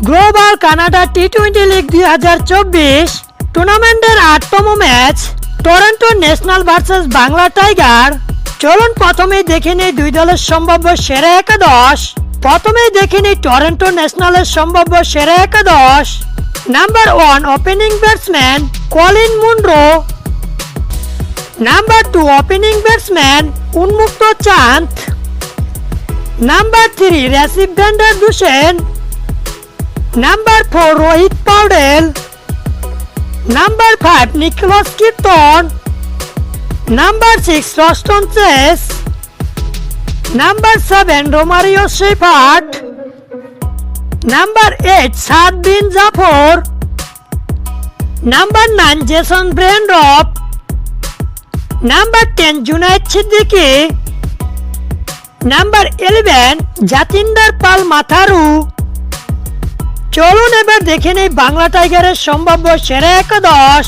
Global Canada টি-20 league 2024 টুর্নামেন্টের 8তম match Toronto National versus Bangla Tiger. চলুন প্রথমেই দেখে নেই দুই দলের সম্ভাব্য সেরা একাদশ। প্রথমেই দেখে নেই টরন্টো ন্যাশনালের সম্ভাব্য সেরা একাদশ। Number 1 opening batsman Colin Munro. Number 2 opening batsman Unmukt Chand. Number 3 রেসিভ van der Dussen. Number 4 Rohit Paudel. Number 5 Nicholas Kirton. Number 6 Roston Chase. Number 7 Romario Shepherd. Number 8 Saad bin Zafar. Number 9 Jason ব্রেন্ড্রপ। নাম্বার 10 জুনায়েদ সিদ্দিকী। নাম্বার 11 জাতিন্দার পাল মাথারু। চলুন এবার দেখে নেই বাংলা টাইগারের সম্ভাব্য সেরা একাদশ।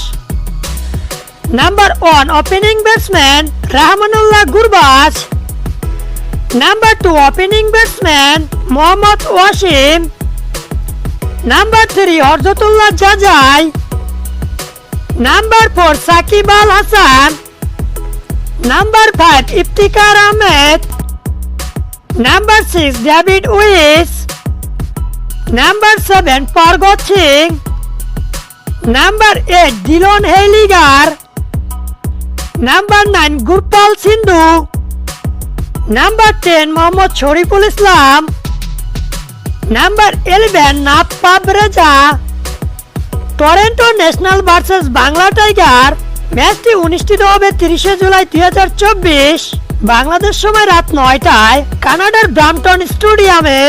Number 1 opening batsman Rahmanullah Gurbaz. Number 2 opening batsman Mohammad Waseem. Number 3 Hazratullah Zazai. Number 4 Shakib Al Hasan. Number 5 Iftikhar Ahmed. Number 6 David Wiese. Number 7 Pargat Singh. Number 8 Dillon Heyliger. Number 9 Gurpal Sindhu. Number 10 Mohammad Shariful Islam. Number 11 নাপ্পাব Raza. Toronto National versus Bangla Tiger ম্যাচটি অনুষ্ঠিত হবে 30 জুলাই 2024 বাংলাদেশ সময় রাত 9টায় কানাডার ব্রাম্পটন স্টেডিয়ামে।